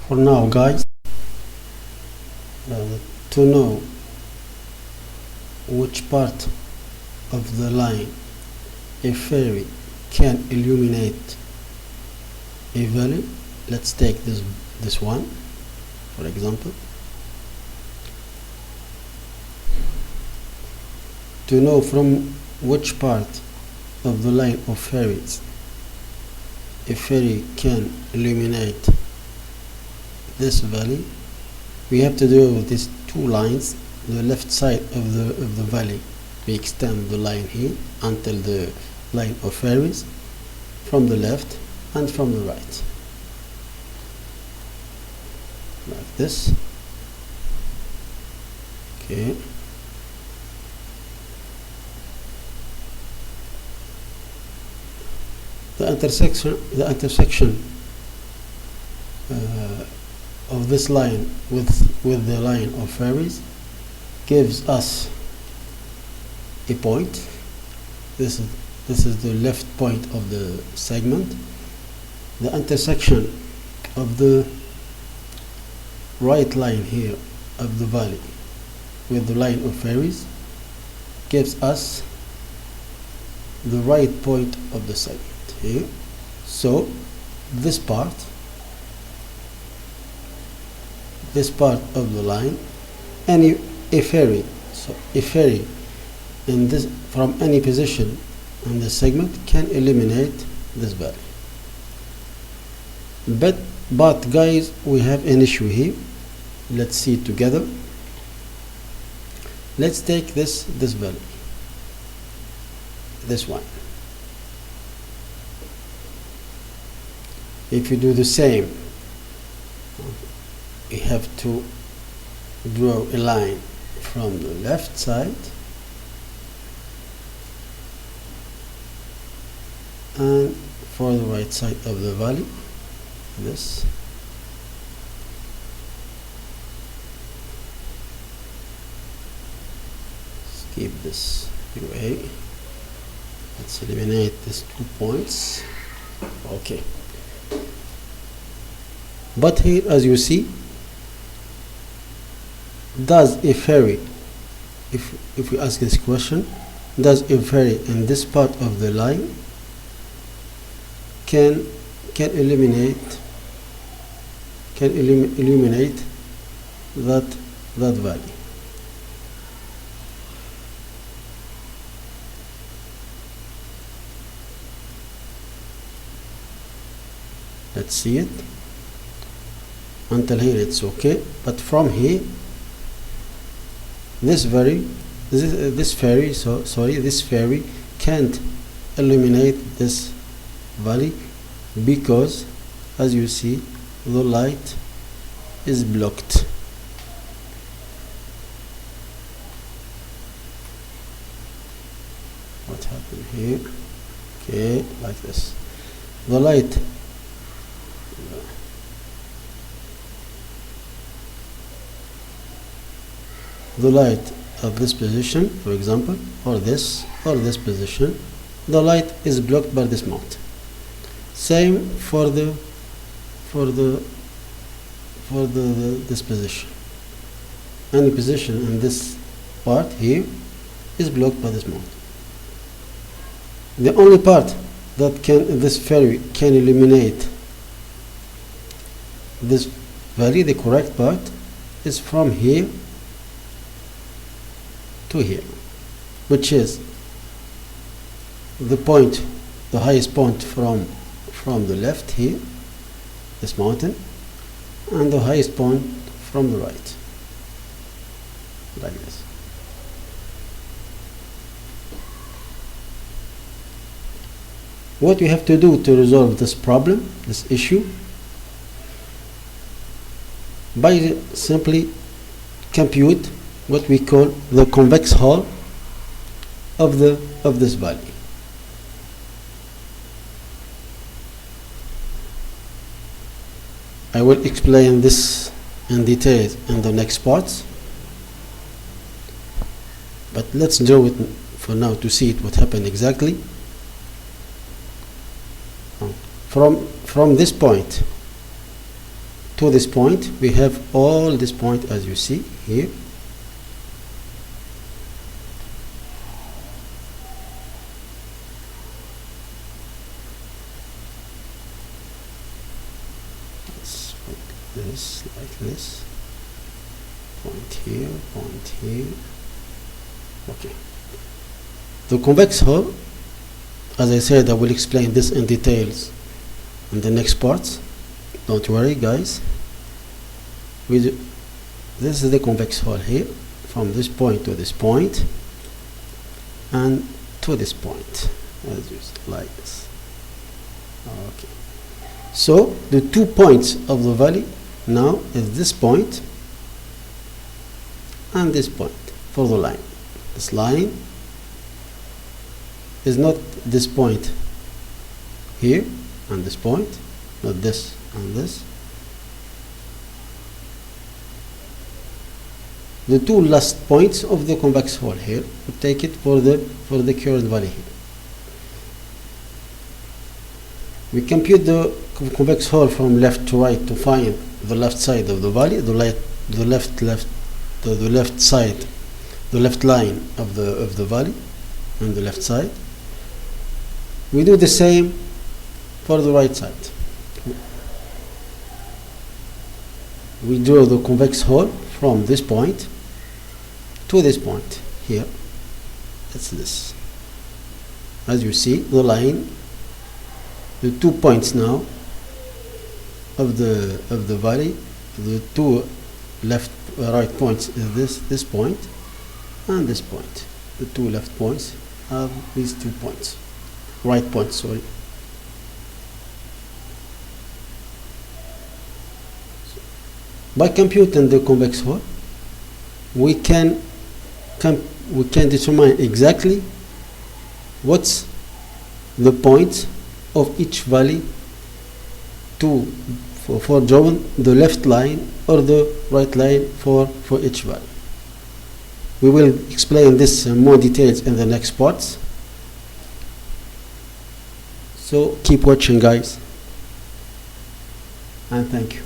For now, guys, to know which part of the line a fairy can illuminate a value, let's take this one for example. To know from which part of the line of fairies a fairy can illuminate this valley, we have to do with these two lines. The left side of the valley, we extend the line here until the line of fairies from the left and from the right, like this. Okay. The intersection of this line with the line of fairies gives us a point. This is the left point of the segment. The intersection of the right line here of the valley with the line of fairies gives us the right point of the segment here. So this part of the line, a fairy in this from any position in the segment can eliminate this value. But guys, we have an issue here. Let's see it together. Let's take this value, this one. If you do the same, we have to draw a line from the left side and for the right side of the valley, this. Keep this away. Let's eliminate these 2 points. Okay. But here, as you see, does a fairy, if we ask this question, does a fairy in this part of the line can illuminate that value? Let's see it. Until here it's okay, but from here this fairy can't illuminate this valley because, as you see, the light is blocked. What happened here? Okay, like this. The light of this position, for example, or this position, the light is blocked by this mount. Same for this position. Any position in this part here is blocked by this mount. The only part that this fairy can illuminate this value, the correct part, is from here to here, which is the highest point from the left here, this mountain, and the highest point from the right, like this. What we have to do to resolve this problem, this issue, by simply compute what we call the convex hull of this valley. I will explain this in detail in the next parts, but let's draw it for now to see what happened exactly. From this point to this point, we have all this point as you see here. Let's put this like this. Point here. Okay. The convex hull, as I said, I will explain this in details in the next part. Don't worry, guys. This is the convex hull here, from this point to this point, and to this point, as you see, like this. Okay. So the 2 points of the valley now is this point and this point for the line. This line is not this point here and this point, not this and this. The 2 last points of the convex hull here, we take it for the current valley here. We compute the convex hull from left to right to find the left side of the valley, the left side, the left line of the valley on the left side. We do the same for the right side. We draw the convex hull from this point to this point here. That's this. As you see, the line, the 2 points now of the valley, the 2 right points is this point and this point. The 2 left points are these 2 points, right points, sorry. By computing the convex hull, we can determine exactly what's the point of each valley for drawing the left line or the right line for each valley. We will explain this in more details in the next parts. So keep watching, guys, and thank you.